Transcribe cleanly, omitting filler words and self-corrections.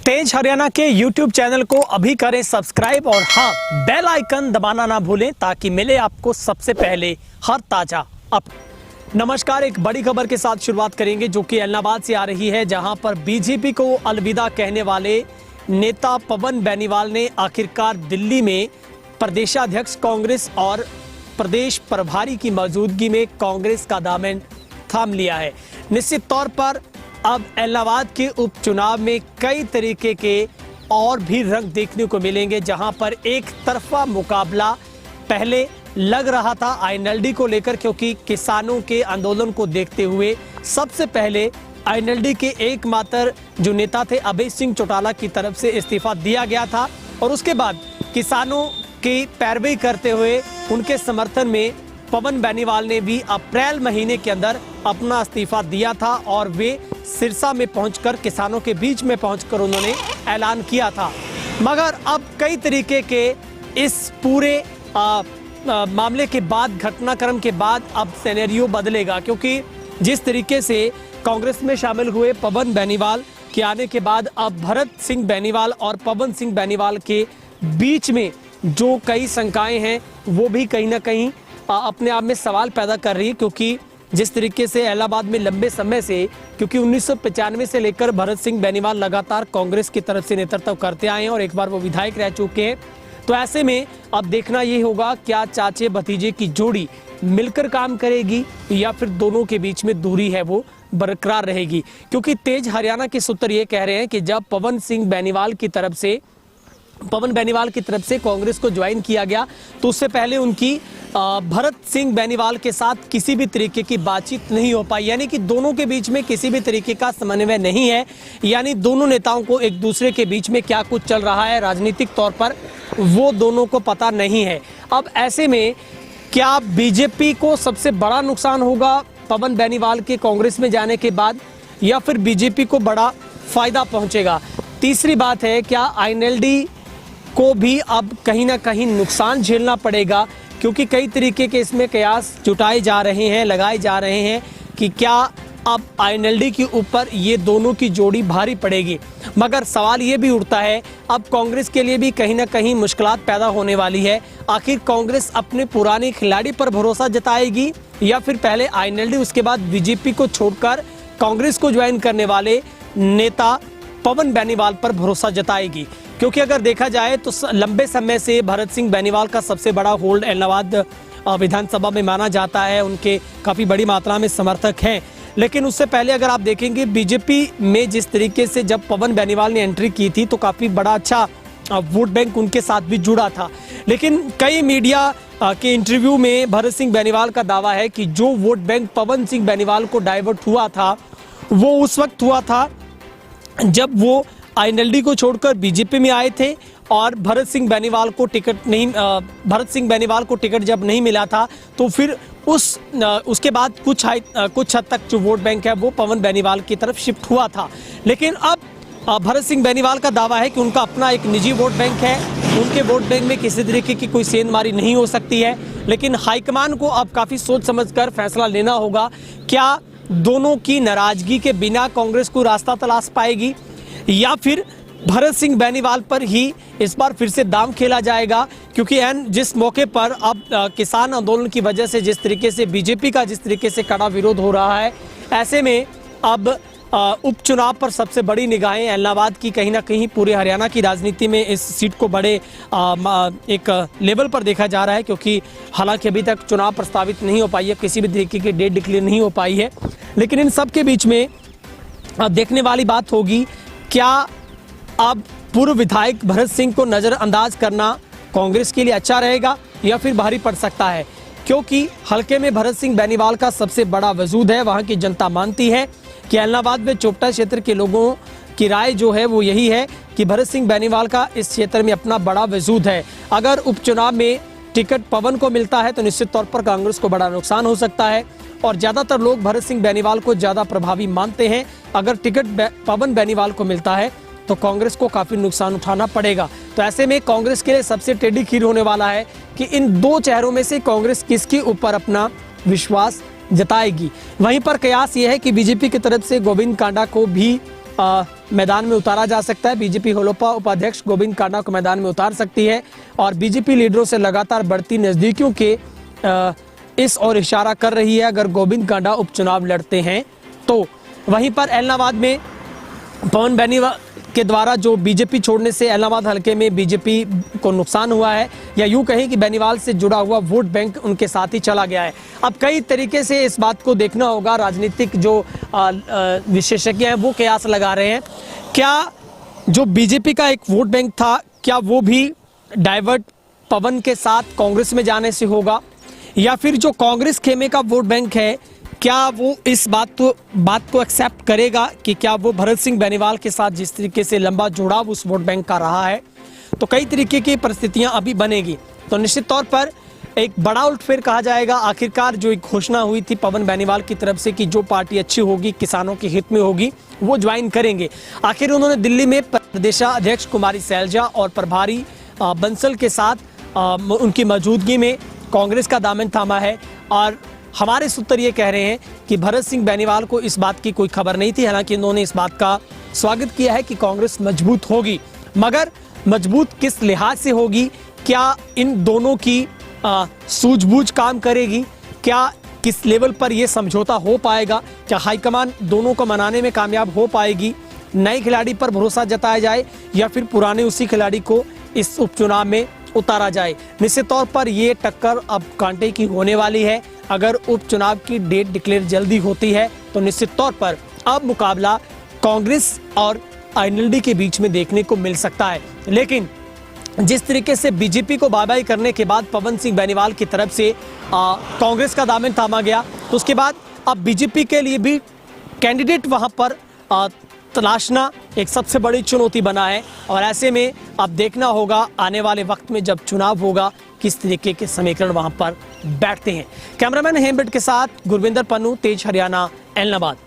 तेज हरियाणा के YouTube channel को अभी करें सब्सक्राइब और हाँ, बेल आइकन दबाना ना भूलें ताकि मिले आपको सबसे पहले हर ताजा अप। नमस्कार, एक बड़ी खबर के साथ शुरुआत करेंगे जो कि एलनाबाद से आ रही है, जहां पर बीजेपी को अलविदा कहने वाले नेता पवन बेनीवाल ने आखिरकार दिल्ली में प्रदेशाध्यक्ष कांग्रेस और प्रदेश प्रभारी की मौजूदगी में कांग्रेस का दामन थाम लिया है। निश्चित तौर पर अब इलाहाबाद के उपचुनाव में कई तरीके के और भी रंग देखने को मिलेंगे, जहां पर एक तरफा मुकाबला पहले लग रहा था आईएनएलडी को लेकर, क्योंकि किसानों के आंदोलन को देखते हुए सबसे पहले आईएनएलडी के एकमात्र जो नेता थे अभय सिंह चौटाला की तरफ से इस्तीफा दिया गया था और उसके बाद किसानों की पैरवी करते हुए उनके समर्थन में पवन बेनीवाल ने भी अप्रैल महीने के अंदर अपना इस्तीफा दिया था और वे सिरसा में पहुंचकर किसानों के बीच में पहुंचकर उन्होंने ऐलान किया था। मगर अब कई तरीके के इस पूरे मामले के बाद, घटनाक्रम के बाद अब सिनेरियो बदलेगा, क्योंकि जिस तरीके से कांग्रेस में शामिल हुए पवन बेनीवाल के आने के बाद अब भरत सिंह बेनीवाल और पवन सिंह बेनीवाल के बीच में जो कई शंकाएं हैं वो भी कहीं ना कहीं अपने आप में सवाल पैदा कर रही है, क्योंकि जिस तरीके से इलाहाबाद में लंबे समय से, क्योंकि 1995 से लेकर भरत सिंह बेनीवाल लगातार कांग्रेस की तरफ से नेतृत्व करते आए हैं और एक बार वो विधायक रह चुके हैं, तो ऐसे में अब देखना ये होगा क्या चाचे भतीजे की जोड़ी मिलकर काम करेगी या फिर दोनों के बीच में दूरी है वो बरकरार रहेगी। क्योंकि तेज हरियाणा के सूत्र ये कह रहे हैं कि जब पवन बेनीवाल की तरफ से कांग्रेस को ज्वाइन किया गया तो उससे पहले उनकी भरत सिंह बेनीवाल के साथ किसी भी तरीके की बातचीत नहीं हो पाई, यानी कि दोनों के बीच में किसी भी तरीके का समन्वय नहीं है, यानी दोनों नेताओं को एक दूसरे के बीच में क्या कुछ चल रहा है राजनीतिक तौर पर वो दोनों को पता नहीं है। अब ऐसे में क्या बीजेपी को सबसे बड़ा नुकसान होगा पवन बेनीवाल के कांग्रेस में जाने के बाद, या फिर बीजेपी को बड़ा फायदा पहुंचेगा? तीसरी बात है, क्या आईएनएलडी को भी अब कहीं ना कहीं नुकसान झेलना पड़ेगा, क्योंकि कई तरीके के इसमें कयास जुटाए जा रहे हैं, लगाए जा रहे हैं कि क्या अब आईएनएलडी के ऊपर ये दोनों की जोड़ी भारी पड़ेगी। मगर सवाल ये भी उठता है अब कांग्रेस के लिए भी कहीं ना कहीं मुश्किलात पैदा होने वाली है। आखिर कांग्रेस अपने पुराने खिलाड़ी पर भरोसा जताएगी या फिर पहले आईएनएलडी उसके बाद बीजेपी को छोड़कर कांग्रेस को ज्वाइन करने वाले नेता पवन बेनीवाल पर भरोसा जताएगी? क्योंकि अगर देखा जाए तो लंबे समय से भरत सिंह बेनीवाल का सबसे बड़ा होल्ड इलाहाबाद विधानसभा में माना जाता है, उनके काफ़ी बड़ी मात्रा में समर्थक हैं। लेकिन उससे पहले अगर आप देखेंगे बीजेपी में जिस तरीके से जब पवन बेनीवाल ने एंट्री की थी तो काफ़ी बड़ा अच्छा वोट बैंक उनके साथ भी जुड़ा था। लेकिन कई मीडिया के इंटरव्यू में भरत सिंह बेनीवाल का दावा है कि जो वोट बैंक पवन सिंह बेनीवाल को डाइवर्ट हुआ था वो उस वक्त हुआ था जब वो आईएनएलडी को छोड़कर बीजेपी में आए थे और भरत सिंह बेनीवाल को टिकट जब नहीं मिला था तो फिर उसके बाद कुछ हद तक जो वोट बैंक है वो पवन बेनीवाल की तरफ शिफ्ट हुआ था। लेकिन अब भरत सिंह बेनीवाल का दावा है कि उनका अपना एक निजी वोट बैंक है, उनके वोट बैंक में किसी तरीके की कोई सेंधमारी नहीं हो सकती है। लेकिन हाईकमान को अब काफ़ी सोच समझकर फैसला लेना होगा, क्या दोनों की नाराजगी के बिना कांग्रेस को रास्ता तलाश पाएगी या फिर भरत सिंह बेनीवाल पर ही इस बार फिर से दाम खेला जाएगा। क्योंकि जिस मौके पर अब किसान आंदोलन की वजह से जिस तरीके से बीजेपी का जिस तरीके से कड़ा विरोध हो रहा है, ऐसे में अब उपचुनाव पर सबसे बड़ी निगाहें इलाहाबाद की कहीं ना कहीं पूरे हरियाणा की राजनीति में इस सीट को बड़े एक लेवल पर देखा जा रहा है, क्योंकि हालांकि अभी तक चुनाव प्रस्तावित नहीं हो पाई है, किसी भी तरीके की डेट डिक्लेयर नहीं हो पाई है। लेकिन इन सब के बीच में देखने वाली बात होगी, क्या अब पूर्व विधायक भरत सिंह को नज़रअंदाज करना कांग्रेस के लिए अच्छा रहेगा या फिर भारी पड़ सकता है? क्योंकि हल्के में भरत सिंह बेनीवाल का सबसे बड़ा वजूद है, वहां की जनता मानती है कि इलाहाबाद में चोपटा क्षेत्र के लोगों की राय जो है वो यही है कि भरत सिंह बेनीवाल का इस क्षेत्र में अपना बड़ा वजूद है। अगर उपचुनाव में टिकट पवन को मिलता है तो निश्चित तौर पर कांग्रेस को बड़ा नुकसान हो सकता है और ज़्यादातर लोग भरत सिंह बेनीवाल को ज़्यादा प्रभावी मानते हैं। अगर टिकट पवन बेनीवाल को मिलता है तो कांग्रेस को काफ़ी नुकसान उठाना पड़ेगा। तो ऐसे में कांग्रेस के लिए सबसे टेढ़ी खीर होने वाला है कि इन दो चेहरों में से कांग्रेस किसके ऊपर अपना विश्वास जताएगी। वहीं पर कयास ये है कि बीजेपी की तरफ से गोविंद कांडा को भी मैदान में उतारा जा सकता है। बीजेपी होलोपा उपाध्यक्ष गोविंद कांडा को मैदान में उतार सकती है और बीजेपी लीडरों से लगातार बढ़ती नजदीकियों के इस ओर इशारा कर रही है अगर गोविंद कांडा उपचुनाव लड़ते हैं तो। वहीं पर एलनाबाद में पवन बेनीवाल के द्वारा जो बीजेपी छोड़ने से एलनाबाद हलके में बीजेपी को नुकसान हुआ है, या यूं कहें कि बेनीवाल से जुड़ा हुआ वोट बैंक उनके साथ ही चला गया है। अब कई तरीके से इस बात को देखना होगा। राजनीतिक जो विशेषज्ञ हैं वो कयास लगा रहे हैं, क्या जो बीजेपी का एक वोट बैंक था क्या वो भी डाइवर्ट पवन के साथ कांग्रेस में जाने से होगा, या फिर जो कांग्रेस खेमे का वोट बैंक है क्या वो इस बात को एक्सेप्ट करेगा कि क्या वो भरत सिंह बेनीवाल के साथ जिस तरीके से लंबा जुड़ाव उस वोट बैंक का रहा है। तो कई तरीके की परिस्थितियां अभी बनेगी। तो निश्चित तौर पर एक बड़ा उलटफेर कहा जाएगा। आखिरकार जो एक घोषणा हुई थी पवन बेनीवाल की तरफ से कि जो पार्टी अच्छी होगी, किसानों के हित में होगी, वो ज्वाइन करेंगे। आखिर उन्होंने दिल्ली में प्रदेशाध्यक्ष कुमारी सैलजा और प्रभारी बंसल के साथ उनकी मौजूदगी में कांग्रेस का दामन थामा है। और हमारे सूत्र ये कह रहे हैं कि भरत सिंह बेनीवाल को इस बात की कोई खबर नहीं थी। हालांकि उन्होंने इस बात का स्वागत किया है कि कांग्रेस मजबूत होगी, मगर मजबूत किस लिहाज से होगी, क्या इन दोनों की सूझबूझ काम करेगी, क्या किस लेवल पर यह समझौता हो पाएगा, क्या हाईकमान दोनों को मनाने में कामयाब हो पाएगी, नए खिलाड़ी पर भरोसा जताया जाए या फिर पुराने उसी खिलाड़ी को इस उपचुनाव में उतारा जाए। निश्चित तौर पर यह टक्कर अब कांटे की होने वाली है। अगर उपचुनाव की डेट डिक्लेयर जल्दी होती है तो निश्चित तौर पर अब मुकाबला कांग्रेस और आईएनएलडी के बीच में देखने को मिल सकता है। लेकिन जिस तरीके से बीजेपी को बाय बाय करने के बाद पवन सिंह बेनीवाल की तरफ से कांग्रेस का दामन थामा गया, तो उसके बाद अब बीजेपी के लिए भी कैंडिडेट वहां पर तलाशना एक सबसे बड़ी चुनौती बना है। और ऐसे में अब देखना होगा आने वाले वक्त में जब चुनाव होगा किस तरीके के समीकरण वहां पर बैठते हैं। कैमरामैन हेमब्रट के साथ गुरविंदर पन्नू, तेज हरियाणा, एलनाबाद।